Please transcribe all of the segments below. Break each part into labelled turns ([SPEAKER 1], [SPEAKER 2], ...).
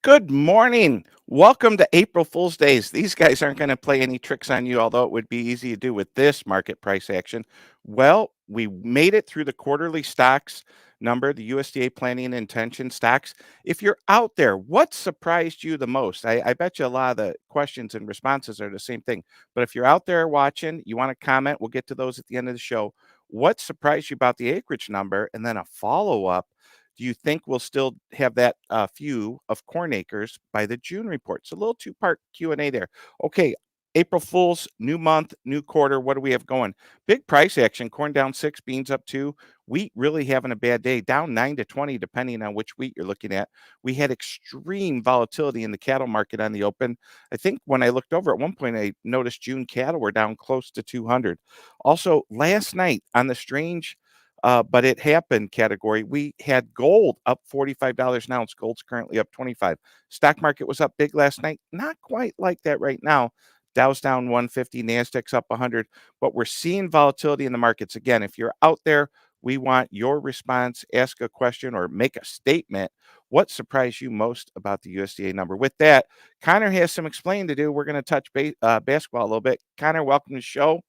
[SPEAKER 1] Good morning. Welcome to April Fool's Days. These guys aren't going to play any tricks on you, although it would be easy to do with this market price action. Well, we made it through the quarterly stocks number, the USDA planning and intention stocks. If you're out there, what surprised you the most? I bet you a lot of the questions and responses are the same thing. But if you're out there watching, you want to comment, we'll get to those at the end of the show. What surprised you about the acreage number? And then a follow up, do you think we'll still have that few of corn acres by the June report? It's a little two-part Q&A there. Okay, April Fools, new month, new quarter. What do we have going? Big price action. Corn down 6, beans up 2. Wheat really having a bad day, down 9 to 20, depending on which wheat you're looking at. We had extreme volatility in the cattle market on the open. I think when I looked over at one point, I noticed June cattle were down close to 200. Also, last night on the strange but it happened category, we had gold up $45 an ounce. Gold's currently up 25. Stock market was up big last night. Not quite like that right now. Dow's down 150, Nasdaq's up 100, but we're seeing volatility in the markets. Again, if you're out there, we want your response. Ask a question or make a statement. What surprised you most about the USDA number? With that, Connor has some explaining to do. We're going to touch basketball a little bit. Connor, welcome to the show.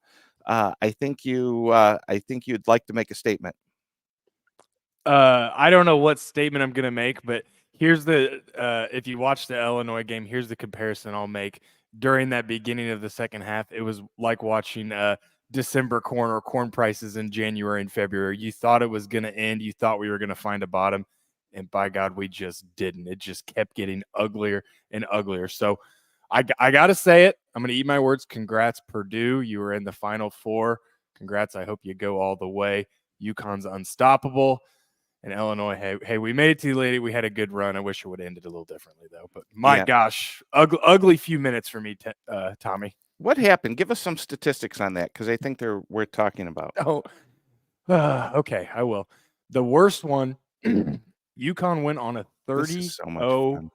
[SPEAKER 1] I think you'd like to make a statement.
[SPEAKER 2] I don't know what statement I'm gonna make, but here's the if you watch the Illinois game, here's the comparison I'll make. During that beginning of the second half, it was like watching December corn or corn prices in January and February. You thought it was gonna end, you thought we were gonna find a bottom, and by God, we just didn't. It just kept getting uglier and uglier. So I gotta say it. I'm gonna eat my words. Congrats, Purdue. You were in the Final Four. Congrats. I hope you go all the way. UConn's unstoppable. And Illinois, hey, we made it to the lady. We had a good run. I wish it would have ended a little differently, though. But my gosh, ugly few minutes for me, Tommy.
[SPEAKER 1] What happened? Give us some statistics on that, because I think they're worth talking about.
[SPEAKER 2] Oh, okay, I will. The worst one, UConn went on a 30-0.
[SPEAKER 1] So much fun.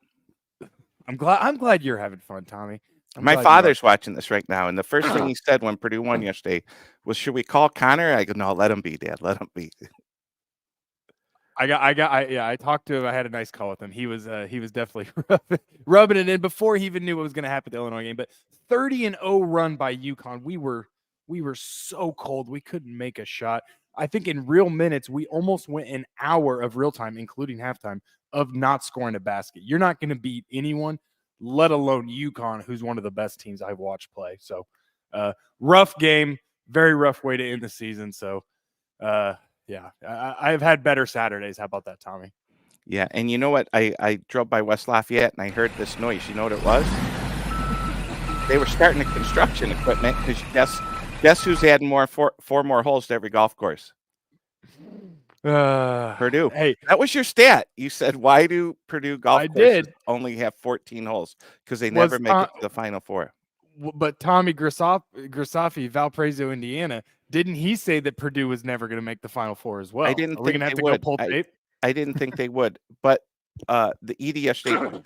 [SPEAKER 2] I'm glad you're having fun, Tommy.
[SPEAKER 1] My father's watching this right now, and the first thing he said when Purdue won yesterday was, "Should we call Connor?" I go, "No, let him be, Dad. Let him be."
[SPEAKER 2] I talked to him. I had a nice call with him. He was definitely rubbing it in before he even knew what was going to happen at the Illinois game. But 30-0 run by UConn. We were so cold. We couldn't make a shot. I think in real minutes, we almost went an hour of real time, including halftime, of not scoring a basket. You're not going to beat anyone, let alone UConn, who's one of the best teams I've watched play. So rough game, very rough way to end the season. So yeah, I've had better Saturdays. How about that, Tommy?
[SPEAKER 1] Yeah, and you know what? I drove by West Lafayette, and I heard this noise. You know what it was? They were starting the construction equipment, because guess who's adding four more holes to every golf course? Purdue.
[SPEAKER 2] Hey,
[SPEAKER 1] that was your stat. You said, why do Purdue golf courses only have 14 holes? Because they never make it to the Final Four.
[SPEAKER 2] But Tommy Grisafi, Valparaiso, Indiana, didn't he say that Purdue was never going to make the Final Four as well?
[SPEAKER 1] I didn't
[SPEAKER 2] Are we going to have to go pull tape?
[SPEAKER 1] I didn't think they would, but the Edie yesterday,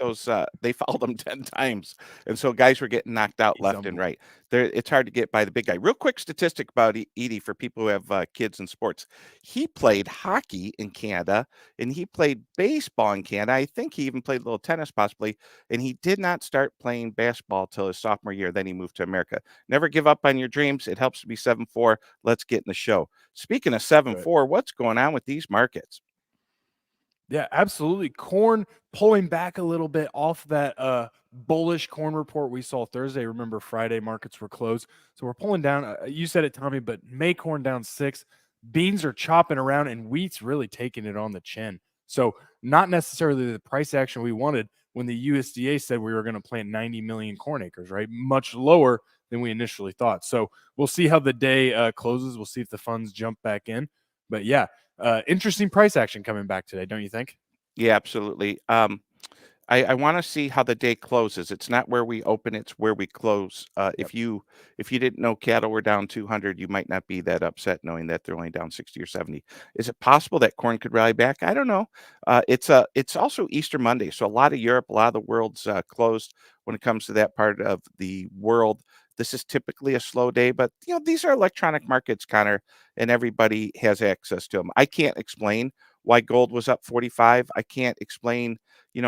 [SPEAKER 1] they fouled them 10 times, and so guys were getting knocked out left and right. It's hard to get by the big guy. Real quick statistic about Edie for people who have kids in sports. He played hockey in Canada, and he played baseball in Canada. I think he even played a little tennis possibly, and he did not start playing basketball till his sophomore year. Then he moved to America. Never give up on your dreams. It helps to be 7-4. Let's get in the show. Speaking of 7-4, what's going on with these markets?
[SPEAKER 2] Yeah, absolutely. Corn pulling back a little bit off that bullish corn report we saw Thursday. Remember, Friday markets were closed. So we're pulling down. You said it, Tommy, but May corn down 6. Beans are chopping around, and wheat's really taking it on the chin. So not necessarily the price action we wanted when the USDA said we were going to plant 90 million corn acres, right? Much lower than we initially thought. So we'll see how the day closes. We'll see if the funds jump back in. But yeah, interesting price action coming back today, don't you think?
[SPEAKER 1] Yeah, absolutely. I want to see how the day closes. It's not where we open, it's where we close. If you didn't know cattle were down 200, you might not be that upset knowing that they're only down 60 or 70. Is it possible that corn could rally back? I don't know. It's also Easter Monday, so a lot of Europe, a lot of the world's closed when it comes to that part of the world. This is typically a slow day, but these are electronic markets, Connor, and everybody has access to them. I can't explain why gold was up 45. I can't explain,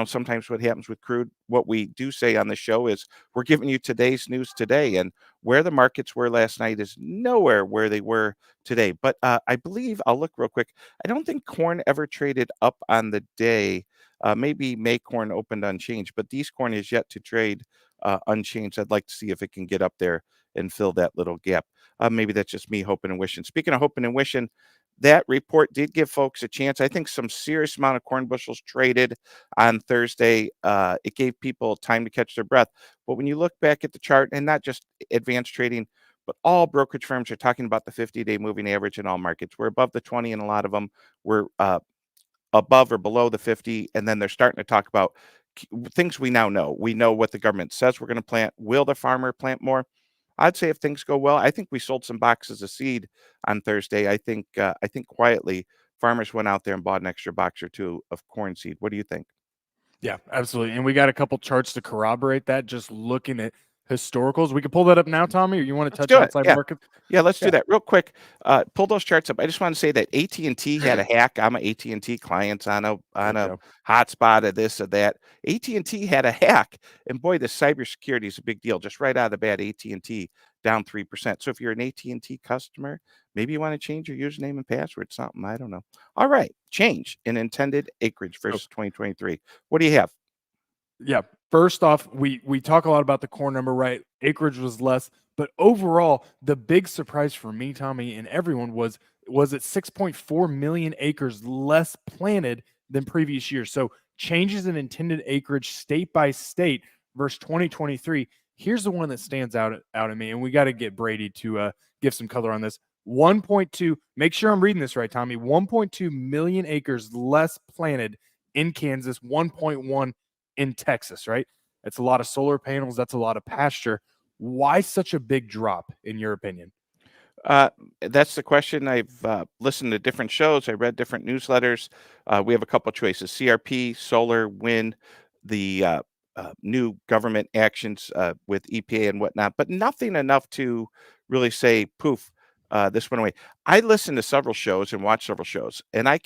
[SPEAKER 1] sometimes what happens with crude. What we do say on the show is we're giving you today's news today, and where the markets were last night is nowhere where they were today. But I believe, I'll look real quick. I don't think corn ever traded up on the day. Maybe May corn opened unchanged, but these corn is yet to trade unchanged. I'd like to see if it can get up there and fill that little gap. Maybe that's just me hoping and wishing. Speaking of hoping and wishing, that report did give folks a chance. I think some serious amount of corn bushels traded on Thursday. It gave people time to catch their breath. But when you look back at the chart, and not just advanced trading, but all brokerage firms are talking about the 50-day moving average in all markets. We're above the 20 in a lot of them. We're above or below the 50, and then they're starting to talk about things we now know. We know what the government says we're going to plant. Will the farmer plant more? I'd say if things go well, I think we sold some boxes of seed on Thursday. I think quietly farmers went out there and bought an extra box or two of corn seed. What do you think?
[SPEAKER 2] Yeah, absolutely. And we got a couple charts to corroborate that. Just looking at historicals, we can pull that up now, Tommy. Or you want to
[SPEAKER 1] Let's
[SPEAKER 2] touch
[SPEAKER 1] do it.
[SPEAKER 2] outside
[SPEAKER 1] Yeah.
[SPEAKER 2] market?
[SPEAKER 1] Yeah, let's do
[SPEAKER 2] Yeah,
[SPEAKER 1] that real quick. Pull those charts up. I just want to say that AT&T had a hack. I'm a AT&T client on a
[SPEAKER 2] gotcha.
[SPEAKER 1] hotspot of this or that. AT&T had a hack, and boy, the cybersecurity is a big deal. Just right out of the bat, AT&T down 3%. So if you're an AT&T customer, maybe you want to change your username and password. Something I don't know. All right, change in intended acreage
[SPEAKER 2] So
[SPEAKER 1] versus 2023. What do you have?
[SPEAKER 2] yeah, first off, we talk a lot about the corn number, right? Acreage was less, but overall, the big surprise for me, Tommy, and everyone was it 6.4 million acres less planted than previous years. So changes in intended acreage state by state versus 2023. Here's the one that stands out at me, and we got to get Brady to give some color on this. 1.2. Make sure I'm reading this right, Tommy. 1.2 million acres less planted in Kansas. 1.1 in Texas, right? That's a lot of solar panels. That's a lot of pasture. Why such a big drop, in your opinion?
[SPEAKER 1] Uh, that's the question. I've listened to different shows. I read different newsletters. We have a couple choices: CRP, solar, wind, the new government actions with EPA and whatnot, but nothing enough to really say, "Poof, this went away." I listen to several shows and watch several shows, and I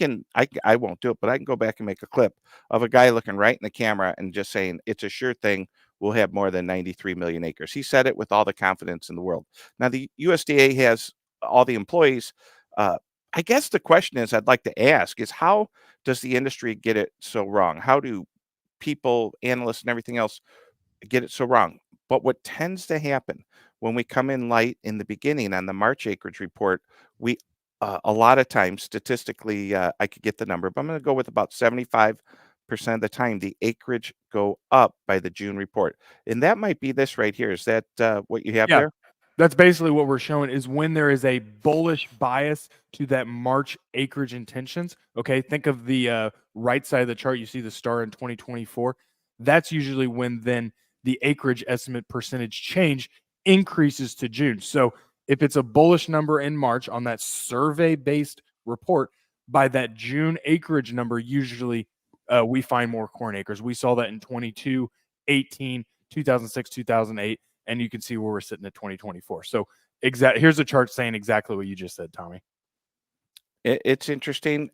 [SPEAKER 1] won't do it, but I can go back and make a clip of a guy looking right in the camera and just saying, "It's a sure thing. We'll have more than 93 million acres." He said it with all the confidence in the world. Now, the USDA has all the employees. Uh, I guess the question is, I'd like to ask, is how does the industry get it so wrong? How do people, analysts, and everything else get it so wrong? But what tends to happen when we come in light in the beginning on the March acreage report, we a lot of times statistically, I could get the number, but I'm going to go with about 75% of the time the acreage go up by the June report, and that might be this right here. Is that what you have
[SPEAKER 2] Yeah,
[SPEAKER 1] there?
[SPEAKER 2] that's basically what we're showing is when there is a bullish bias to that March acreage intentions. Okay, think of the right side of the chart. You see the star in 2024. That's usually when then the acreage estimate percentage change increases to June. So if it's a bullish number in March on that survey based report, by that June acreage number, usually we find more corn acres. We saw that in 22, 18, 2006, 2008, and you can see where we're sitting at 2024. So here's a chart saying exactly what you just said, Tommy.
[SPEAKER 1] It's interesting.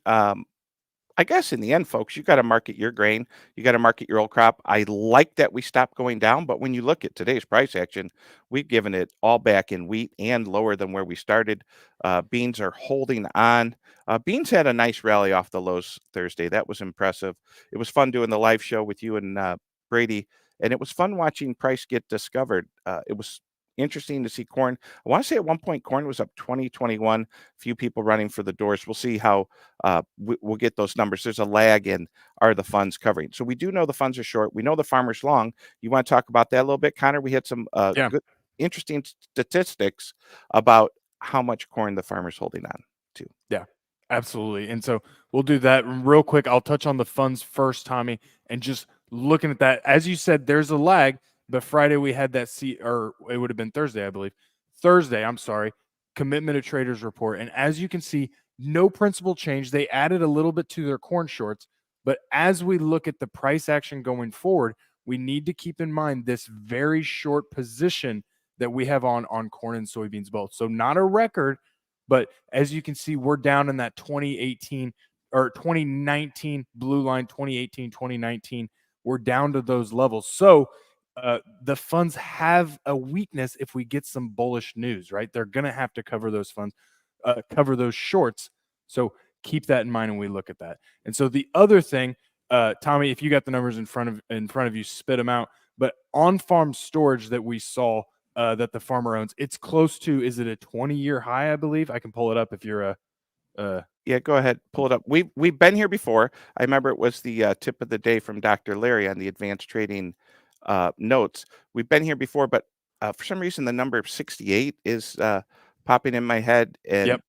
[SPEAKER 1] I guess in the end, folks, you got to market your grain. You got to market your old crop. I like that we stopped going down, but when you look at today's price action, we've given it all back in wheat and lower than where we started. Beans are holding on. Beans had a nice rally off the lows Thursday. That was impressive. It was fun doing the live show with you and Brady, and it was fun watching price get discovered. It was interesting to see corn. I want to say at one point corn was up 2021. Few people running for the doors. We'll see how we'll get those numbers. There's a lag in are the funds covering. So we do know the funds are short. We know the farmer's long. You want to talk about that a little bit, Connor? We had some
[SPEAKER 2] Yeah.
[SPEAKER 1] good, interesting statistics about how much corn the farmer's holding on to.
[SPEAKER 2] Yeah, absolutely. And so we'll do that real quick. I'll touch on the funds first, Tommy, and just looking at that. As you said, there's a lag, but Friday we had that or it would have been Thursday, I believe. Thursday, I'm sorry, commitment of traders report. And as you can see, no principal change. They added a little bit to their corn shorts, but as we look at the price action going forward, we need to keep in mind this very short position that we have on corn and soybeans both. So not a record, but as you can see, we're down in that 2018 or 2019 blue line, 2018, 2019, we're down to those levels. So the funds have a weakness if we get some bullish news, right? They're going to have to cover those funds, cover those shorts. So keep that in mind when we look at that. And so the other thing, Tommy, if you got the numbers in front of you, spit them out. But on-farm storage that we saw that the farmer owns, it's close to, is it a 20-year high? I believe I can pull it up if you're
[SPEAKER 1] Yeah, go ahead, pull it up. We've been here before. I remember it was the tip of the day from Dr. Larry on the advanced trading notes. We've been here before, but for some reason the number 68 is popping in my head. And
[SPEAKER 2] Yep,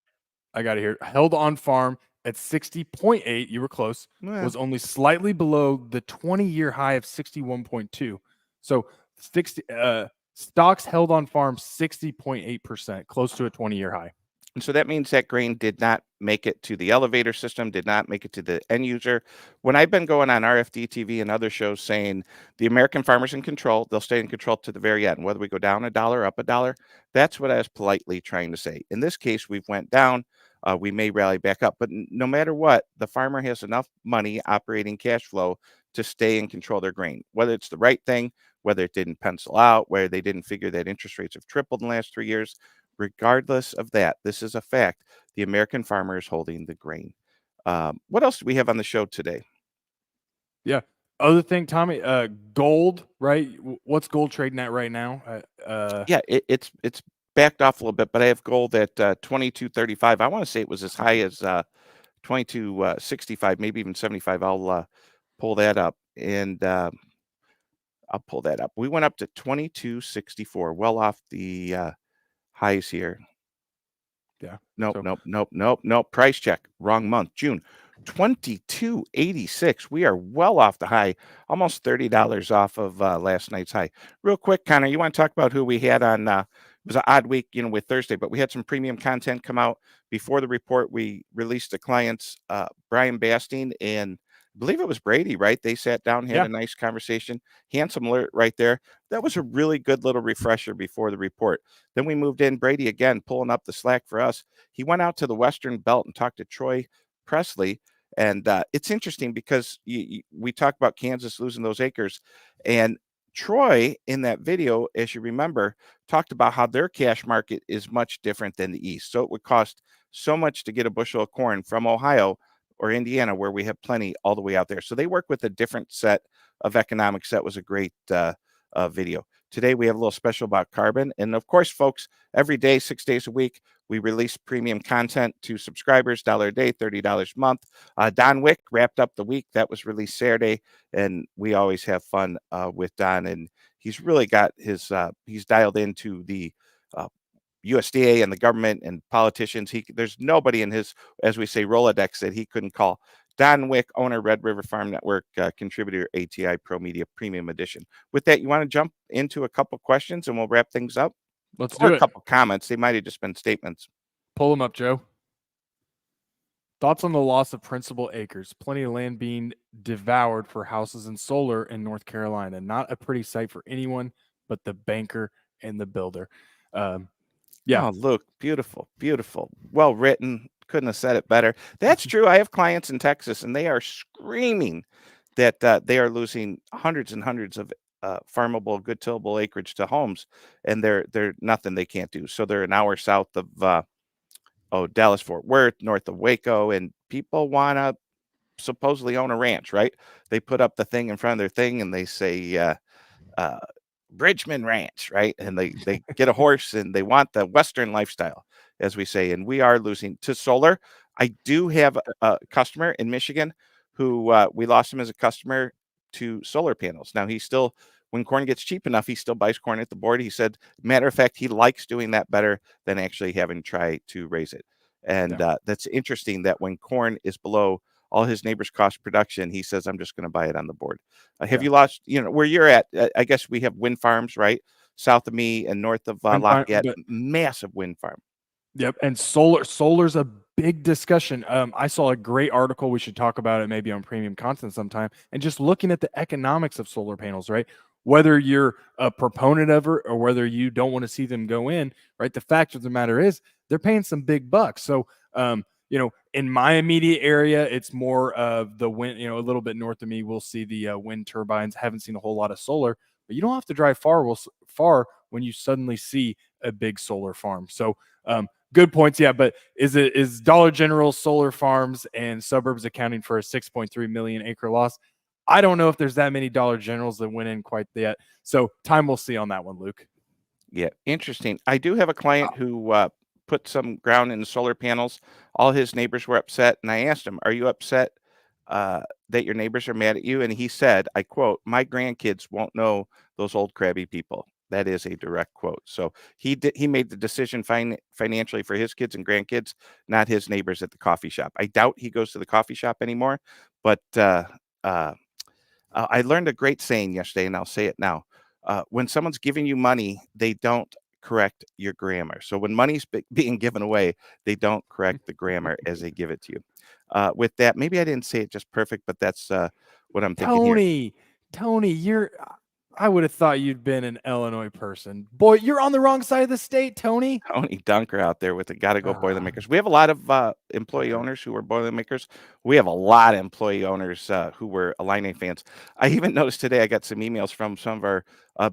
[SPEAKER 2] I got it here. Held on farm at 60.8. You were close.
[SPEAKER 1] well,
[SPEAKER 2] Was only slightly below the 20-year high of 61.2. So 60 stocks held on farm 60.8%, close to a 20-year high.
[SPEAKER 1] and so that means that grain did not make it to the elevator system, did not make it to the end user. When I've been going on RFD TV and other shows saying the American farmer's in control, they'll stay in control to the very end, whether we go down a dollar, up a dollar. That's what I was politely trying to say. In this case, we've went down. We may rally back up, but no matter what, the farmer has enough money, operating cash flow to stay in control of their grain, whether it's the right thing, whether it didn't pencil out, where they didn't figure that interest rates have tripled in the last 3 years. Regardless of that, this is a fact. The American farmer is holding the grain. What else do we have on the show today?
[SPEAKER 2] Yeah. Other thing, Tommy, gold, right? What's gold trading at right now?
[SPEAKER 1] Yeah, it's backed off a little bit, but I have gold at 22.35. I want to say it was as high as 22.65, maybe even 75. I'll pull that up, and I'll pull that up. We went up to 22.64, well off the highs here.
[SPEAKER 2] Yeah.
[SPEAKER 1] Nope. Price check. Wrong month. June. 22.86. We are well off the high, almost $30 off of last night's high. Real quick, Connor, you want to talk about who we had on? It was an odd week, with Thursday, but we had some premium content come out before the report. We released the clients, Brian Bastine and I believe it was Brady, right? They sat down, had a nice conversation. Handsome alert right there. That was a really good little refresher before the report. Then we moved in Brady again, pulling up the slack for us. He went out to the Western Belt and talked to Troy Presley. And it's interesting because we talk about Kansas losing those acres. And Troy, in that video, as you remember, talked about how their cash market is much different than the East. So it would cost so much to get a bushel of corn from Ohio or Indiana, where we have plenty, all the way out there. So they work with a different set of economics. That was a great video. Today, we have a little special about carbon. And of course, folks, every day, 6 days a week, we release premium content to subscribers, $1 a day, $30 a month. Don Wick wrapped up the week. That was released Saturday. And we always have fun with Don. And he's really got he's dialed into the USDA and the government and politicians. There's nobody in his, as we say, Rolodex that he couldn't call. Don Wick, owner, Red River Farm Network, contributor, ATI ProMedia Premium Edition. With that, you want to jump into a couple questions and we'll wrap things up?
[SPEAKER 2] Let's do it.
[SPEAKER 1] A couple comments. They might have just been statements.
[SPEAKER 2] Pull them up, Joe. Thoughts on the loss of principal acres? Plenty of land being devoured for houses and solar in North Carolina. Not a pretty sight for anyone but the banker and the builder. Yeah.
[SPEAKER 1] Oh, look, beautiful. Well written. Couldn't have said it better. That's true. I have clients in Texas, and they are screaming that they are losing hundreds and hundreds of farmable, good tillable acreage to homes, and they're nothing they can't do. So they're an hour south of Dallas Fort Worth, north of Waco, and people want to supposedly own a ranch, right? They put up the thing in front of their thing, and they say Bridgman Ranch, right? And they get a horse and they want the Western lifestyle, as we say. And we are losing to solar. I do have a customer in Michigan who we lost him as a customer to solar panels. Now he still, when corn gets cheap enough, he still buys corn at the board. He said, matter of fact, he likes doing that better than actually having to try to raise it. And that's interesting that when corn is below all his neighbors' cost production, he says, I'm just going to buy it on the board. Have you lost, where you're at? I guess we have wind farms, right? South of me and north of Lafayette, massive wind farm.
[SPEAKER 2] Yep. And solar's a big discussion. I saw a great article. We should talk about it maybe on premium content sometime. And just looking at the economics of solar panels, right? Whether you're a proponent of it or whether you don't want to see them go in, right? The fact of the matter is they're paying some big bucks. So, In my immediate area, it's more of the wind, a little bit north of me, we'll see the wind turbines. Haven't seen a whole lot of solar, but you don't have to drive far when you suddenly see a big solar farm. So good points. Yeah. But is Dollar General, solar farms, and suburbs accounting for a 6.3 million acre loss? I don't know if there's that many Dollar Generals that went in quite yet. So time will see on that one, Luke.
[SPEAKER 1] Yeah, interesting. I do have a client who put some ground in the solar panels. All his neighbors were upset, and I asked him, "Are you upset that your neighbors are mad at you?" And he said, I quote, "My grandkids won't know those old crabby people." That is a direct quote. So he made the decision financially for his kids and grandkids, not his neighbors at the coffee shop. I doubt he goes to the coffee shop anymore, but I learned a great saying yesterday, and I'll say it now. When someone's giving you money, they don't correct your grammar. So when money's being given away, they don't correct the grammar as they give it to you. With that, maybe I didn't say it just perfect, but that's what I'm thinking here.
[SPEAKER 2] Tony, I would have thought you'd been an Illinois person. Boy, you're on the wrong side of the state, Tony.
[SPEAKER 1] Tony Dunker out there with the gotta go Boilermakers. We have a lot of employee owners who are Boilermakers. We have a lot of employee owners who were Illini fans. I even noticed today I got some emails from some of our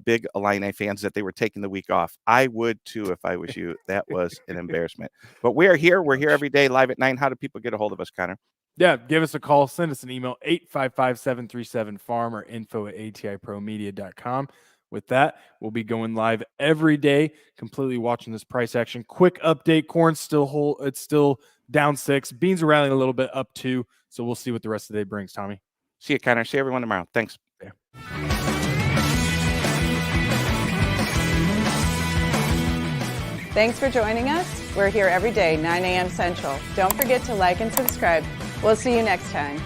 [SPEAKER 1] big Illini fans that they were taking the week off. I would too if I was you. That was an embarrassment. But we are here. We're here every day, live at 9. How do people get a hold of us, Connor?
[SPEAKER 2] Yeah, give us a call. Send us an email, 855-737-FARM or info@atipromedia.com. With that, we'll be going live every day, completely watching this price action. Quick update: corn's it's still down 6. Beans are rallying a little bit, up 2. So we'll see what the rest of the day brings, Tommy.
[SPEAKER 1] See you, Connor. See everyone tomorrow. Thanks.
[SPEAKER 2] Yeah.
[SPEAKER 3] Thanks for joining us. We're here every day, 9 a.m. Central. Don't forget to like and subscribe. We'll see you next time.